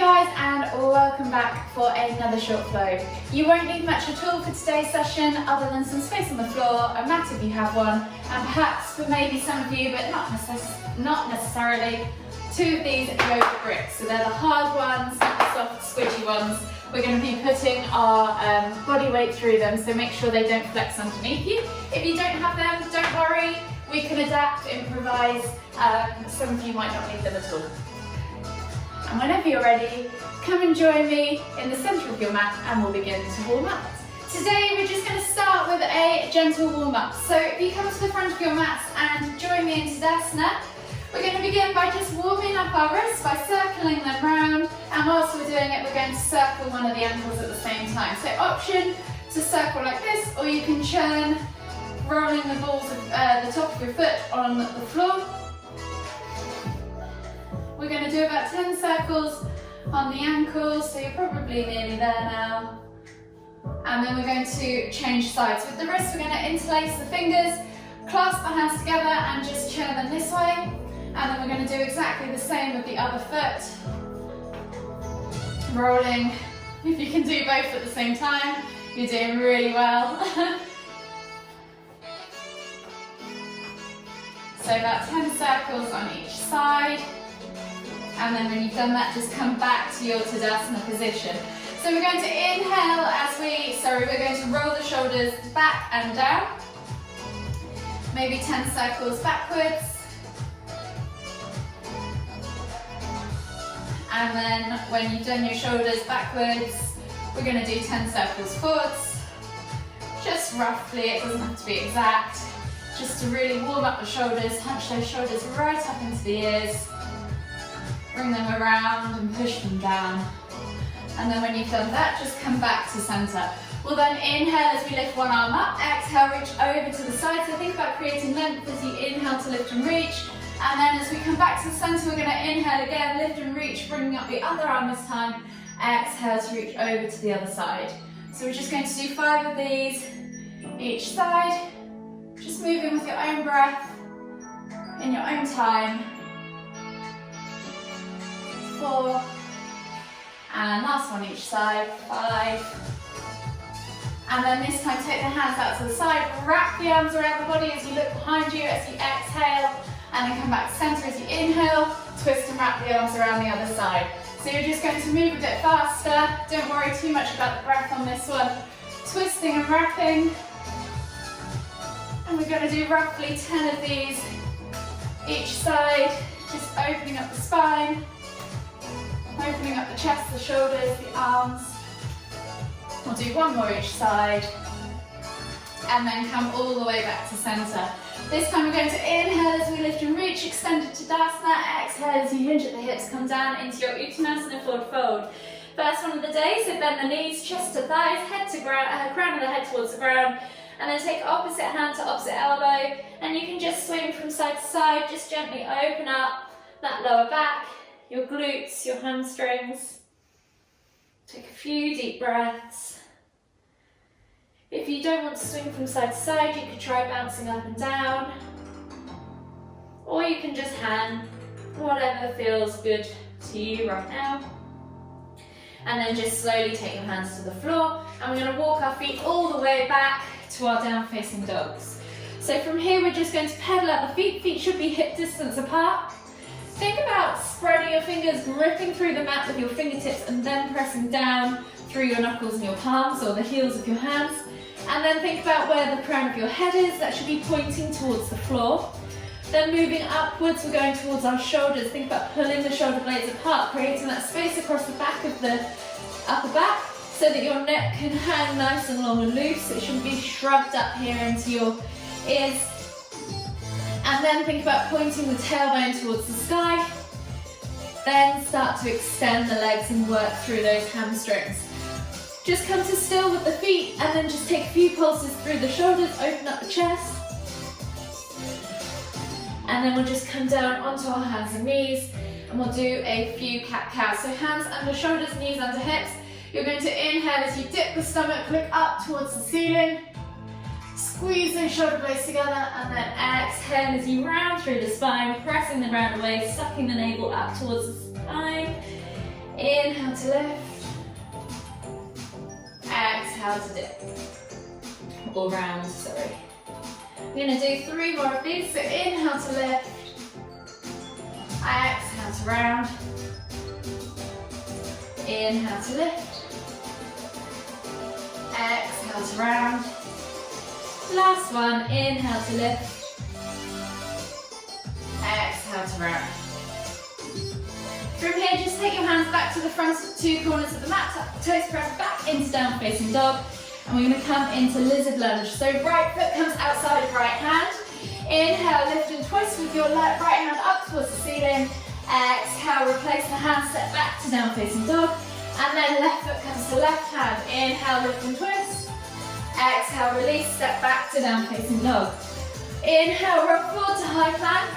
guys, and welcome back for another short flow. You won't need much at all for today's session other than some space on the floor, a mat if you have one, and perhaps for maybe some of you, but not necessarily, two of these yoga bricks. So they're the hard ones, not the soft squidgy ones. We're going to be putting our body weight through them, so make sure they don't flex underneath you. If you don't have them, don't worry, we can adapt, improvise. Some of you might not need them at all. And whenever you're ready, come and join me in the centre of your mat and we'll begin to warm up. Today we're just going to start with a gentle warm up. So if you come to the front of your mats and join me in Tadasana, we're going to begin by just warming up our wrists by circling them round, and whilst we're doing it we're going to circle one of the ankles at the same time. So option to circle like this, or you can churn, rolling the balls of the top of your foot on the floor. We're going to do about 10 circles on the ankles, so you're probably nearly there now. And then we're going to change sides. With the wrists, we're going to interlace the fingers, clasp the hands together and just churn them this way. And then we're going to do exactly the same with the other foot. Rolling. If you can do both at the same time, you're doing really well. So about 10 circles on each side. And then when you've done that, just come back to your Tadasana position. So we're going to inhale we're going to roll the shoulders back and down. Maybe 10 circles backwards. And then when you've done your shoulders backwards, we're going to do 10 circles forwards. Just roughly, it doesn't have to be exact. Just to really warm up the shoulders, hunch those shoulders right up into the ears. Bring them around and push them down. And then when you've done that, just come back to centre. We'll then inhale as we lift one arm up, exhale, reach over to the side. So think about creating length as you inhale to lift and reach. And then as we come back to the centre, we're going to inhale again, lift and reach, bringing up the other arm this time. Exhale to reach over to the other side. So we're just going to do 5 of these each side. Just moving with your own breath, in your own time. 4, and last one each side, 5. And then this time take the hands out to the side, wrap the arms around the body as you look behind you as you exhale, and then come back to centre as you inhale, twist and wrap the arms around the other side. So you're just going to move a bit faster, don't worry too much about the breath on this one, twisting and wrapping. And we're going to do roughly 10 of these each side, just opening up the spine. Opening up the chest, the shoulders, the arms. We'll do 1 more each side. And then come all the way back to centre. This time we're going to inhale as we lift and reach, extended Tadasana. Exhale as you hinge at the hips, come down into your Uttanasana forward fold. First one of the day, so bend the knees, chest to thighs, head to ground, crown of the head towards the ground. And then take opposite hand to opposite elbow. And you can just swing from side to side, just gently open up that lower back, your glutes, your hamstrings. Take a few deep breaths. If you don't want to swing from side to side, you could try bouncing up and down. Or you can just hang, whatever feels good to you right now. And then just slowly take your hands to the floor. And we're going to walk our feet all the way back to our down facing dogs. So from here, we're just going to pedal out the feet. Feet should be hip distance apart. Think about spreading your fingers, gripping through the mat with your fingertips and then pressing down through your knuckles and your palms or the heels of your hands. And then think about where the crown of your head is. That should be pointing towards the floor. Then moving upwards, we're going towards our shoulders. Think about pulling the shoulder blades apart, creating that space across the back of the upper back so that your neck can hang nice and long and loose. It shouldn't be shrugged up here into your ears. And then think about pointing the tailbone towards the sky. Then start to extend the legs and work through those hamstrings. Just come to still with the feet and then just take a few pulses through the shoulders, open up the chest. And then we'll just come down onto our hands and knees and we'll do a few cat-cows. So hands under shoulders, knees under hips. You're going to inhale as you dip the stomach, look up towards the ceiling. Squeeze those shoulder blades together and then exhale as you round through the spine, pressing the ground away, sucking the navel up towards the spine. Inhale to lift. Exhale to dip. Or round, sorry. We're going to do 3 more of these. So inhale to lift. Exhale to round. Inhale to lift. Exhale to round. Last one, inhale to lift. Exhale to round. From here, just take your hands back to the front 2 corners of the mat, toes press back into down facing dog, and we're going to come into lizard lunge. So right foot comes outside of right hand. Inhale, lift and twist with your right hand up towards the ceiling. Exhale, replace the hand, step back to down facing dog, and then left foot comes to left hand. Inhale, lift and twist. Exhale, release, step back to down facing dog. Inhale, roll forward to high plank.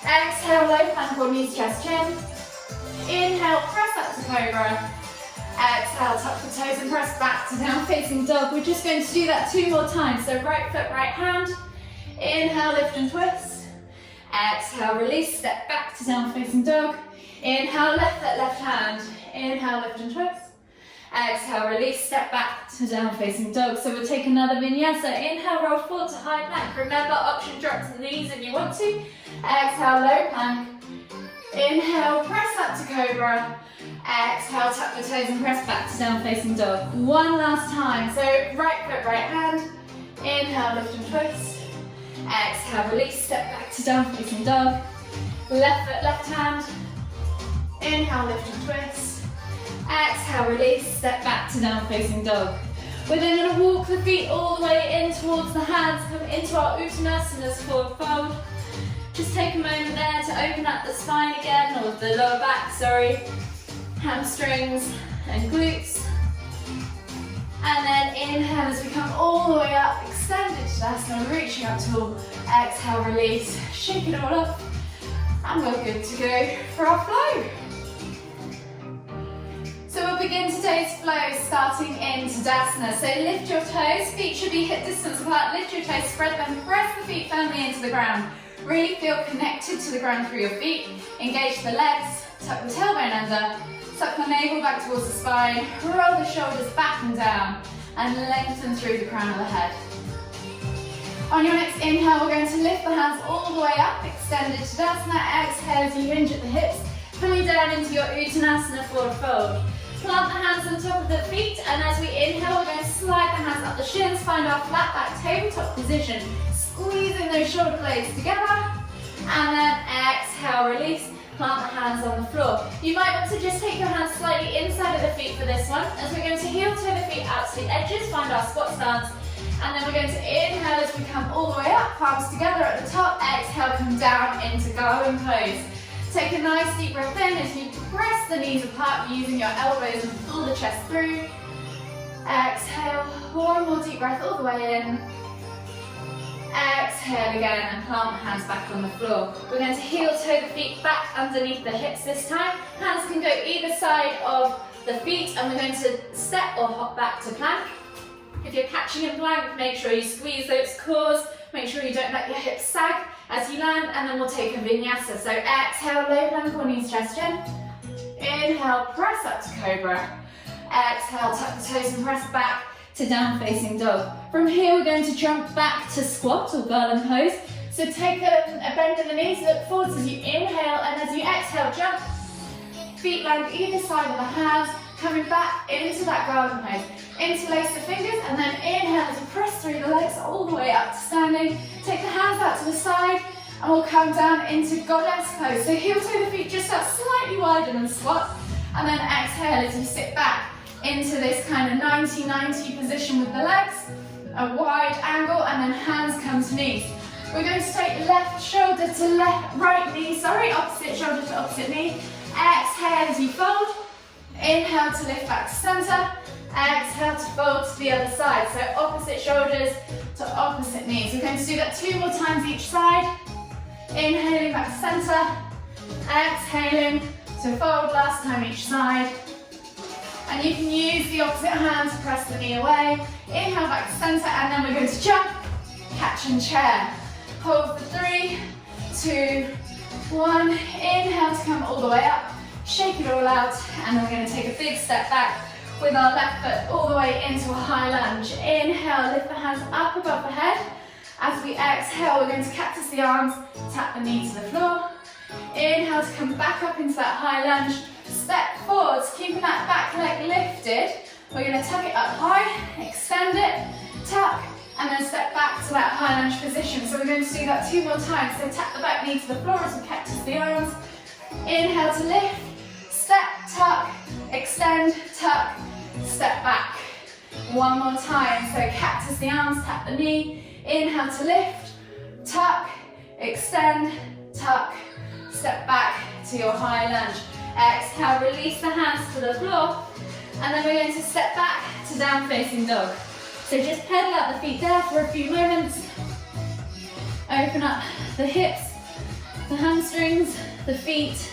Exhale, low plank or knees, chest, chin. Inhale, press up to cobra. Exhale, tuck the toes and press back to down facing dog. We're just going to do that 2 more times. So right foot, right hand. Inhale, lift and twist. Exhale, release, step back to down facing dog. Inhale, left foot, left hand. Inhale, lift and twist. Exhale, release, step back to down facing dog. So we'll take another vinyasa. Inhale, roll forward to high plank. Remember, option drop to the knees if you want to. Exhale, low plank. Inhale, press up to cobra. Exhale, tuck the toes and press back to down facing dog. 1 last time. So right foot, right hand. Inhale, lift and twist. Exhale, release, step back to down facing dog. Left foot, left hand. Inhale, lift and twist. Exhale, release, step back to down facing dog. We're then going to walk the feet all the way in towards the hands, come into our Uttanasanas forward fold. Just take a moment there to open up the spine again, or the lower back, sorry. Hamstrings and glutes. And then inhale as we come all the way up, extended Tadasana, reaching up tall. Exhale, release, shake it all off. And we're good to go for our flow. So we'll begin today's flow starting in Tadasana. So lift your toes, feet should be hip distance apart. Lift your toes, spread them, press the feet firmly into the ground. Really feel connected to the ground through your feet. Engage the legs, tuck the tailbone under, tuck the navel back towards the spine, roll the shoulders back and down, and lengthen through the crown of the head. On your next inhale, we're going to lift the hands all the way up, extended Tadasana. Exhale as you hinge at the hips, coming down into your Uttanasana forward fold. Plant the hands on top of the feet, and as we inhale, we're going to slide the hands up the shins, find our flat back tabletop position, squeezing those shoulder blades together, and then exhale, release, plant the hands on the floor. You might want to just take your hands slightly inside of the feet for this one, as we're going to heel toe the feet out to the edges, find our squat stance, and then we're going to inhale as we come all the way up, palms together at the top, exhale, come down into garland pose. Take a nice deep breath in as you press the knees apart using your elbows and pull the chest through. Exhale, 1 more deep breath all the way in. Exhale again and plant the hands back on the floor. We're going to heel toe the feet back underneath the hips this time. Hands can go either side of the feet, and we're going to step or hop back to plank. If you're catching in plank, make sure you squeeze those cores. Make sure you don't let your hips sag as you land, and then we'll take a vinyasa. So exhale, low plank or knees, chest, chin. Inhale, press up to cobra. Exhale, tuck the toes and press back to down facing dog. From here, we're going to jump back to squat or garland pose. So take a bend in the knees, look forwards as you inhale, and as you exhale, jump. Feet land either side of the hands, coming back into that garland pose. Interlace the fingers, and then inhale as you press through the legs all the way up to standing. Take the hands out to the side, and we'll come down into goddess pose. So heel toe the feet just out slightly wider than squat, and then exhale as you sit back into this kind of 90-90 position with the legs, a wide angle, and then hands come to knees. We're going to take left shoulder to right knee, opposite shoulder to opposite knee. Exhale as you fold. Inhale to lift back to center. Exhale to fold to the other side. So opposite shoulders to opposite knees. We're going to do that 2 more times each side. Inhaling back to center. Exhaling to fold, last time each side. And you can use the opposite hand to press the knee away. Inhale back to center, and then we're going to jump, catch and chair. Hold for 3, 2, 1. Inhale to come all the way up. shake it all out, and then we're going to take a big step back with our left foot all the way into a high lunge. Inhale, lift the hands up above the head. As we exhale, we're going to cactus the arms, tap the knee to the floor. Inhale to come back up into that high lunge. Step forwards, keeping that back leg lifted. We're going to tuck it up high, extend it, tuck, and then step back to that high lunge position. So we're going to do that 2 more times. So tap the back knee to the floor as we cactus the arms. Inhale to lift, step, tuck, extend, tuck, step back. 1 more time. So cactus the arms, tap the knee. Inhale to lift, tuck, extend, tuck, step back to your high lunge. Exhale, release the hands to the floor, and then we're going to step back to down facing dog. So just pedal out the feet there for a few moments. Open up the hips, the hamstrings, the feet,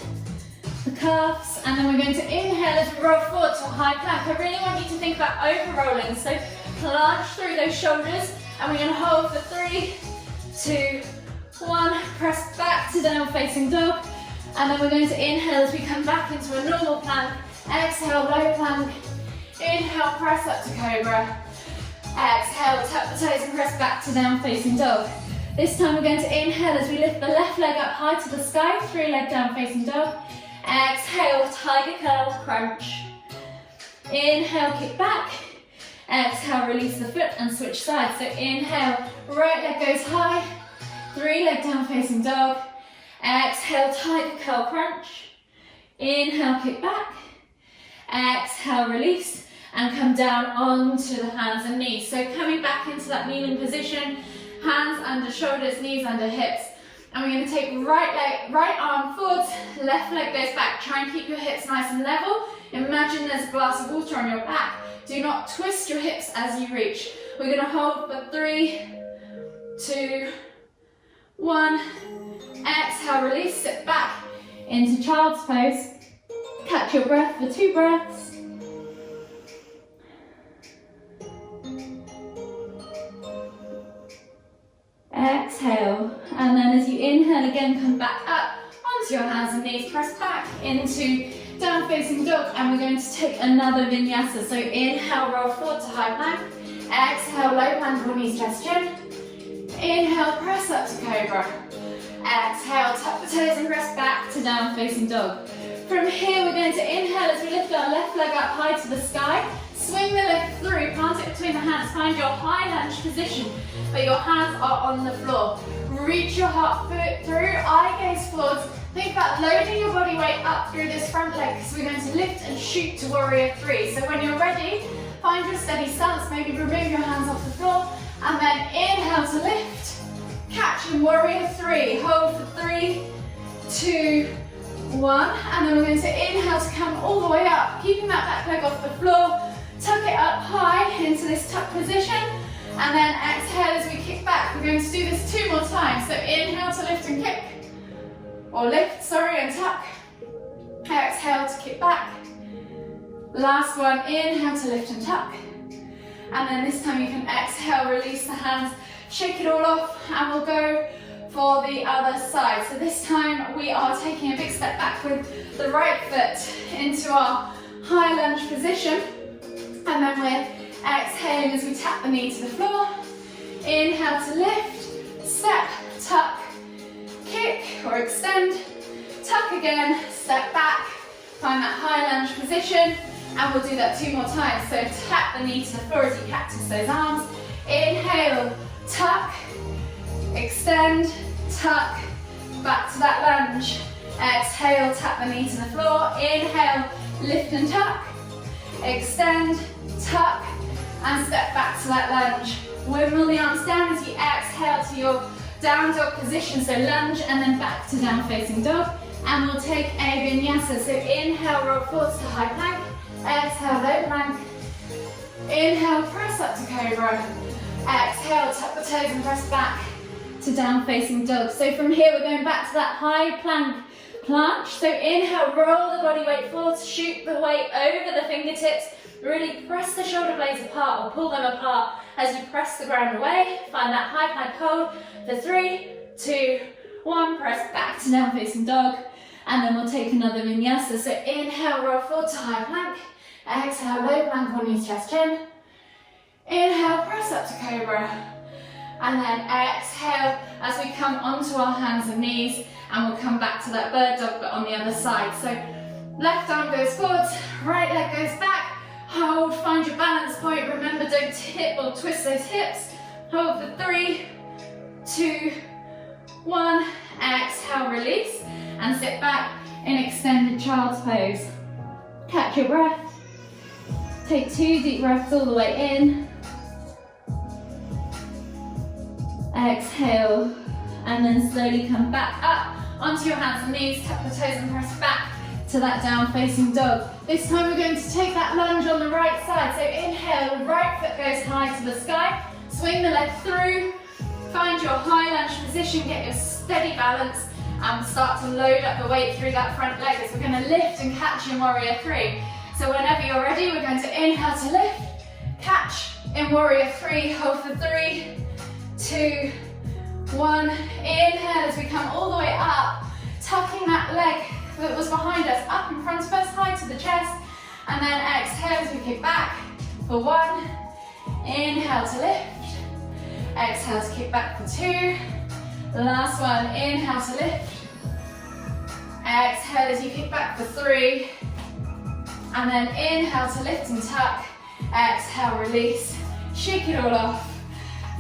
the calves, and then we're going to inhale as we roll forward to a high plank. I really want you to think about over-rolling, so plunge through those shoulders, and we're going to hold for 3, 2, 1, press back to down facing dog, and then we're going to inhale as we come back into a normal plank. Exhale, low plank. Inhale, press up to cobra. Exhale, tuck the toes and press back to down facing dog. This time we're going to inhale as we lift the left leg up high to the sky, 3-leg down facing dog. Exhale, tiger curl, crunch. Inhale, kick back. Exhale, release the foot and switch sides. So inhale, right leg goes high, 3-leg down facing dog. Exhale, tiger curl, crunch. Inhale, kick back. Exhale, release, and come down onto the hands and knees. So coming back into that kneeling position, hands under shoulders, knees under hips. And we're going to take right arm forwards, left leg goes back. Try and keep your hips nice and level. Imagine there's a glass of water on your back. Do not twist your hips as you reach. We're going to hold for 3, 2, 1. Exhale, release, sit back into child's pose. Catch your breath for 2 breaths. Exhale, and then as you inhale again, come back up onto your hands and knees, press back into down facing dog, and we're going to take another vinyasa. So inhale, roll forward to high plank. Exhale, low plank or knees chest chin. Inhale, press up to cobra. Exhale, tuck the toes and press back to down facing dog. From here, we're going to inhale as we lift our left leg up high to the sky. Swing the leg through, plant it between the hands, find your high lunge position, but your hands are on the floor. Reach your heart foot through, eye gaze forwards. Think about loading your body weight up through this front leg, because we're going to lift and shoot to warrior 3. So when you're ready, find your steady stance, maybe remove your hands off the floor, and then inhale to lift. Catch in warrior 3, hold for 3, 2, 1, and then we're going to inhale to come all the way up, keeping that back leg off the floor. Tuck it up high into this tuck position, and then exhale as we kick back. We're going to do this 2 more times. So inhale to lift and kick, or lift, sorry, and tuck. Exhale to kick back. Last one, inhale to lift and tuck. And then this time you can exhale, release the hands, shake it all off, and we'll go for the other side. So this time we are taking a big step back with the right foot into our high lunge position. And then we're exhaling as we tap the knee to the floor. Inhale to lift, step, tuck, kick or extend, tuck again, step back, find that high lunge position, and we'll do that 2 more times. So tap the knee to the floor as you cactus those arms. Inhale, tuck, extend, tuck, back to that lunge. Exhale, tap the knee to the floor. Inhale, lift and tuck, extend, tuck, and step back to that lunge. Wiggle the arms down as you exhale to your down dog position. So lunge and then back to down facing dog. And we'll take a vinyasa. So inhale, roll forwards to high plank. Exhale, low plank. Inhale, press up to cobra. Exhale, tuck the toes and press back to down facing dog. So from here, we're going back to that high plank planche. So inhale, roll the body weight forwards, shoot the weight over the fingertips. Really press the shoulder blades apart or pull them apart as you press the ground away. Find that high plank hold for 3, 2, 1. Press back to down facing dog. And then we'll take another vinyasa. So inhale, roll forward to high plank. Exhale, low plank on knees, chest, chin. Inhale, press up to cobra. And then exhale as we come onto our hands and knees, and we'll come back to that bird dog but on the other side. So left arm goes forwards, right leg goes back. Hold, find your balance point. Remember, don't tip or twist those hips. Hold for 3, 2, 1. Exhale, release, and sit back in extended child's pose. Catch your breath. Take 2 deep breaths all the way in. Exhale, and then slowly come back up onto your hands and knees, tap the toes and press back to that down facing dog. This time we're going to take that lunge on the right side. So inhale, right foot goes high to the sky, swing the leg through, find your high lunge position, get your steady balance, and start to load up the weight through that front leg as we're going to lift and catch in warrior 3. So whenever you're ready, we're going to inhale to lift, catch in warrior 3, hold for 3, 2, 1. Inhale as we come all the way up, tucking that leg that was behind us up in front of us, high to the chest, and then exhale as we kick back for 1. Inhale to lift, exhale to kick back for 2. Last one, inhale to lift, exhale as you kick back for 3, and then inhale to lift and tuck, exhale, release, shake it all off.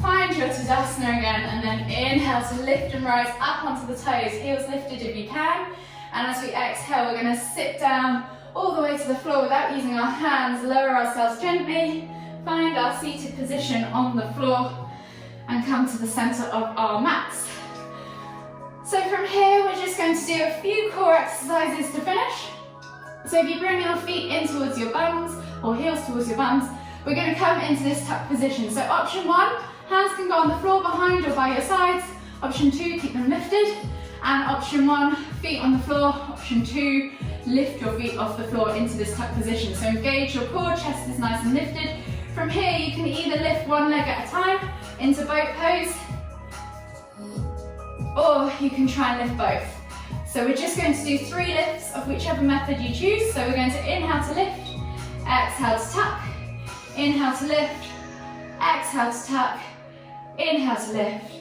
Find your Tadasana again, and then inhale to lift and rise up onto the toes, heels lifted if you can. And as we exhale, we're going to sit down all the way to the floor without using our hands, lower ourselves gently, find our seated position on the floor, and come to the center of our mats. So from here, we're just going to do a few core exercises to finish. So if you bring your feet in towards your bums, or heels towards your bums, we're going to come into this tuck position. So option 1, hands can go on the floor behind or by your sides. Option 2, keep them lifted. And option 1, feet on the floor. Option 2, lift your feet off the floor into this tuck position. So engage your core, chest is nice and lifted. From here, you can either lift one leg at a time into boat pose, or you can try and lift both. So we're just going to do 3 lifts of whichever method you choose. So we're going to inhale to lift, exhale to tuck, inhale to lift, exhale to tuck, inhale to lift,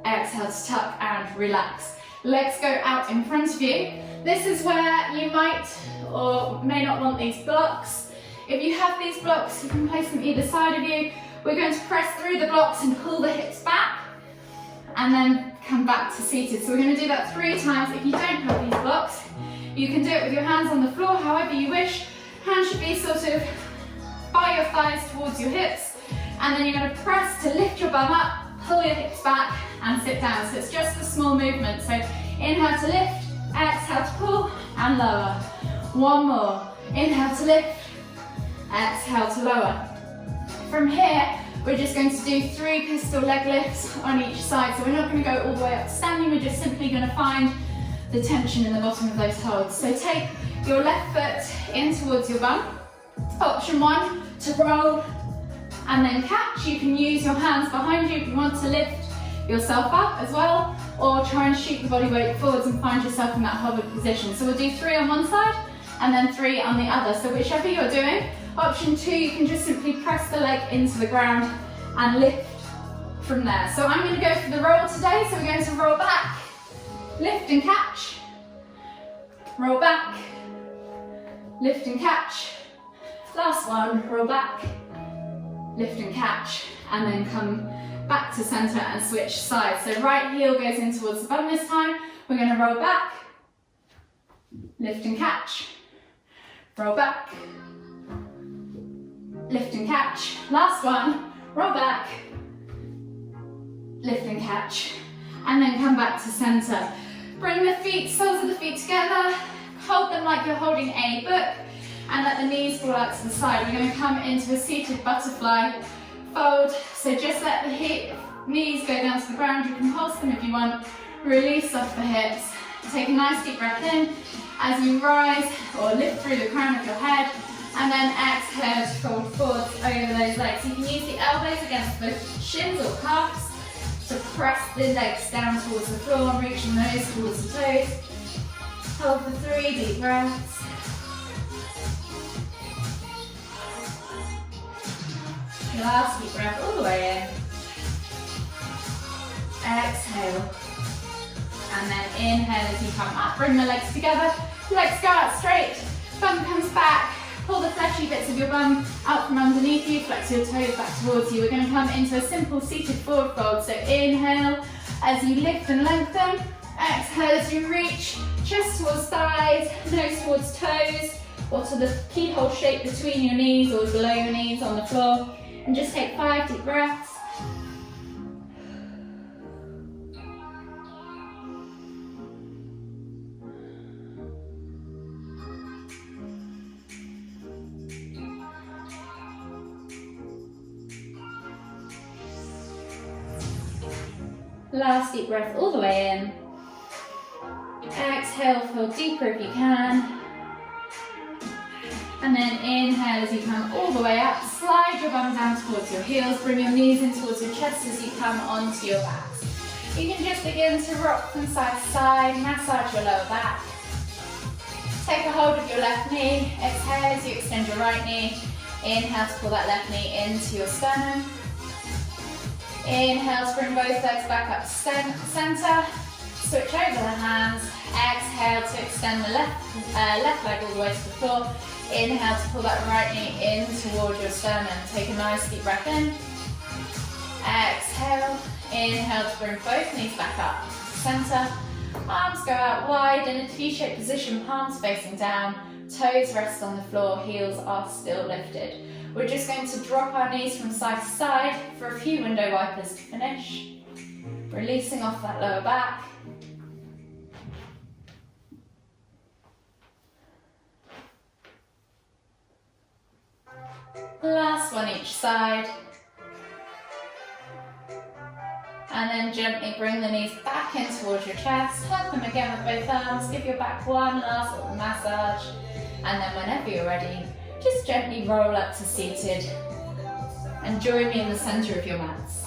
exhale to tuck, and relax. Legs go out in front of you. This is where you might or may not want these blocks. If you have these blocks, you can place them either side of you. We're going to press through the blocks and pull the hips back, and then come back to seated. So we're going to do that 3 times. If you don't have these blocks, you can do it with your hands on the floor, however you wish. Hands should be sort of by your thighs towards your hips, and then you're going to press to lift your bum up, pull your hips back, and sit down. So it's just a small movement. So inhale to lift, exhale to pull, and lower. 1 more. Inhale to lift, exhale to lower. From here, we're just going to do 3 pistol leg lifts on each side. So we're not going to go all the way up standing, we're just simply going to find the tension in the bottom of those holds. So take your left foot in towards your bum. Option 1, to roll and then catch. You can use your hands behind you if you want to lift yourself up as well, or try and shoot the body weight forwards and find yourself in that hovered position. So we'll do 3 on one side and then 3 on the other. So whichever you're doing. Option 2, you can just simply press the leg into the ground and lift from there. So I'm going to go for the roll today. So we're going to roll back, lift and catch, roll back, lift and catch. Last one, roll back, lift and catch, and then come back to center and switch sides. So right heel goes in towards the bum this time. We're going to roll back, lift and catch, roll back, lift and catch. Last one, roll back, lift and catch, and then come back to center. Bring the feet, soles of the feet together, hold them like you're holding a book, and let the knees fall out to the side. We're going to come into a seated butterfly fold. So just let the knees go down to the ground. You can pulse them if you want. Release off the hips. Take a nice deep breath in as you rise or lift through the crown of your head, and then exhale to fold forwards over those legs. You can use the elbows against the shins or calves to press the legs down towards the floor, reaching those towards the toes. Hold for 3 deep breaths. Last deep breath all the way in. Exhale. And then inhale as you come up. Bring the legs together. Legs go out straight. Bum comes back. Pull the fleshy bits of your bum out from underneath you. Flex your toes back towards you. We're going to come into a simple seated forward fold. So inhale as you lift and lengthen. Exhale as you reach. Chest towards thighs. Nose towards toes. Or to the keyhole shape between your knees or below your knees on the floor. And just take 5 deep breaths. Last deep breath all the way in. Exhale, fill deeper if you can. And then inhale as you come all the way up. Slide your bum down towards your heels. Bring your knees in towards your chest as you come onto your backs. You can just begin to rock from side to side. Massage your lower back. Take a hold of your left knee. Exhale as you extend your right knee. Inhale to pull that left knee into your sternum. Inhale to bring both legs back up to center. Switch over the hands. Exhale to extend the left leg all the way to the floor. Inhale to pull that right knee in towards your sternum. Take a nice deep breath in. Exhale. Inhale to bring both knees back up to center. Arms go out wide in a T-shaped position, palms facing down. Toes rest on the floor, heels are still lifted. We're just going to drop our knees from side to side for a few window wipers to finish. Releasing off that lower back. Last one each side. And then gently bring the knees back in towards your chest. Hug them again with both arms. Give your back one last little massage. And then whenever you're ready, just gently roll up to seated. And join me in the center of your mats.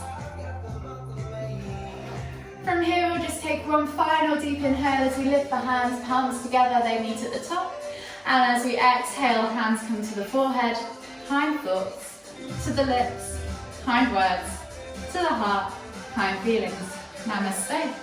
From here, we'll just take one final deep inhale as we lift the hands, palms together, they meet at the top. And as we exhale, hands come to the forehead, kind thoughts, to the lips, kind words, to the heart, kind feelings. Namaste.